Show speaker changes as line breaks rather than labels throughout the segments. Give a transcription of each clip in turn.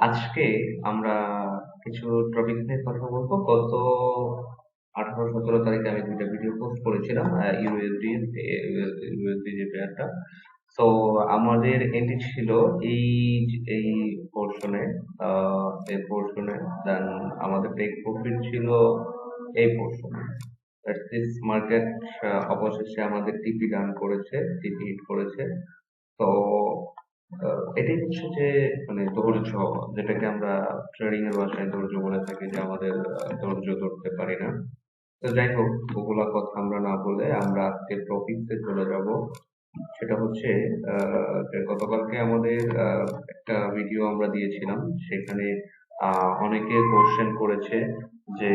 আজকে আমরা কিছু টপিক নিয়ে কথা বলবো। গত 18-17 তারিখে আমি দুইটা ভিডিও পোস্ট করেছিলাম ইউএসডি যে পেয়ারটা। তো আমাদের এন্ট্রি ছিল এই এই পোর্শনে, এই পোর্শনে। দেন আমাদের টেক প্রফিট ছিল এই পোর্শনে। দিস মার্কেট অবশেষে আমাদের টিপি ডান করেছে, টিপি হিট করেছে। তো এটাই হচ্ছে যে মানে ধৈর্য, যেটাকে আমরা ট্রেডিং এর ভাষায় ধৈর্য বলে থাকি, যে আমাদের ধৈর্য ধরতে পারি না। তো যাই হোক, ওগুলা কথা আমরা না বলে আমরা আজকে টপিকসে চলে যাব। সেটা হচ্ছে যে গতকালকে আমাদের একটা ভিডিও আমরা দিয়েছিলাম। সেখানে অনেকে কোশ্চেন করেছে যে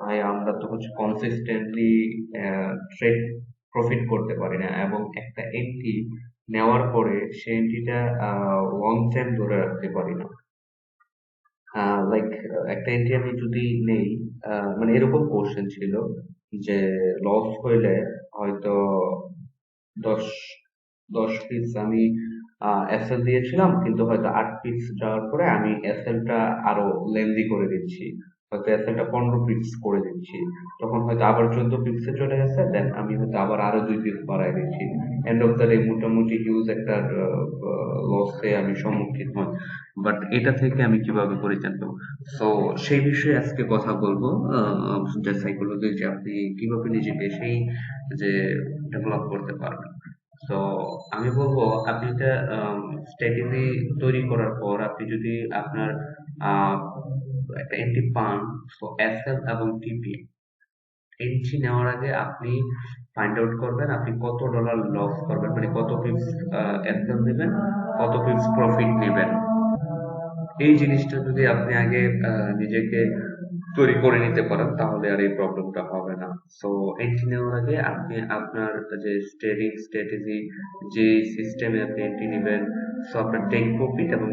ভাই, আমরা তো হচ্ছে কনসিস্টেন্টলি ট্রেড প্রফিট করতে পারি না, এবং একটা এন্ট্রি নেওয়ার পরে সেই এন্ট্রিটা লং টাইম ধরে রাখতে পারি না। লাইক একটা এন্ট্রি আমি যদি নেই, মানে এরকম কোশ্চেন ছিল যে লস হইলে হয়তো দশ 10 পিস আমি এসএল দিয়েছিলাম, কিন্তু হয়তো 8 পিস যাওয়ার পরে আমি এসএলটা আরো লেন্দি করে দিচ্ছি, হয়তো এসএলটা 15 পিস করে দিচ্ছি। তখন হয়তো আবার 14 পিসে চলে গেছে, দেন আমি হয়তো আবার আরো 2 পিস বাড়াই দিচ্ছি। এন্ড অফ দ্য ডে মোটামুটি হিউজ একটা লসে আমি সম্মুখীন হই। বাট এটা থেকে আমি কিভাবে পরিত্রাণ পাবো, সো সেই বিষয়ে আজকে কথা বলবো। যে সাইকোলজি, যে আপনি কিভাবে নিজেকে সেই যে ডেভেলপ করতে পারবেন। তো আমি বলবো, আপনি একটা স্ট্র্যাটেজি তৈরি করার পর আপনি যদি আপনার আহ, একটা এন্ট্রি পান, তো এসএল এবং টিপি এন্ট্রি নেওয়ার আগে আপনি ফাইন্ড আউট করবেন আপনি কত ডলার লস করবেন, মানে কত পিপস এসএল নেবেন, কত পিপস প্রফিট নেবেন। এই জিনিসটা যদি আপনি আগে নিজেকে তৈরি করে নিতে পারেন, তাহলে আর এই প্রবলেমটা হবে না। সো এন্ট্রি নেওয়ার আগে আপনি আপনার যে ট্রেডিং স্ট্র্যাটেজি, যে সিস্টেমে আপনি এন্ট্রি নেবেন, সো আপনার টেক প্রফিট এবং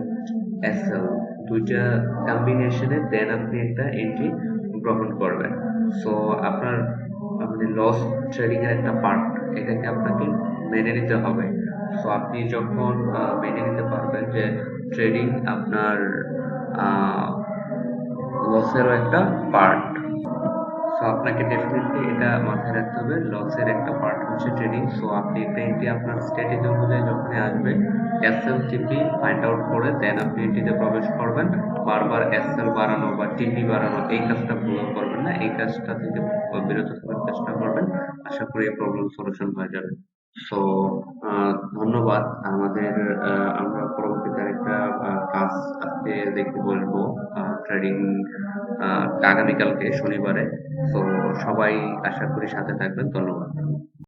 এসএল দুইটা কম্বিনেশনে দেন আপনি একটা এন্ট্রি গ্রহণ করবেন। সো আপনার মানে লস ট্রেডিং এর একটা পার্ট, এটাকে আপনাকে মেনে নিতে হবে। সো আপনি যখন মেনে নিতে পারবেন যে ট্রেডিং আপনার লসেরও একটা পার্ট, সো আপনাকে ডেফিনেটলি এটা মাথায় রাখতে হবে, লসের একটা পার্ট হচ্ছে ট্রেডিং। সো আপনি এটি আপনার স্ট্র্যাটেজি অনুযায়ী যখনই আসবে, এসএল টিপি ফাইন্ড আউট করে দেন আপনি এটিতে প্রবেশ করবেন। বারবার এসএল বাড়ানো বা টিপি বাড়ানো এই কাজটা ভুল করবেন না, এই কাজটা থেকে বিরত থাকার চেষ্টা করবেন। আশা করি এই প্রবলেম সলিউশন হয়ে যাবে। সো ধন্যবাদ। আমরা পরবর্তীতে আরেকটা কাজ আজকে দেখতে বলবো, ট্রেডিং আগামীকালকে শনিবারে। তো সবাই আশা করি সাথে থাকবেন। ধন্যবাদ।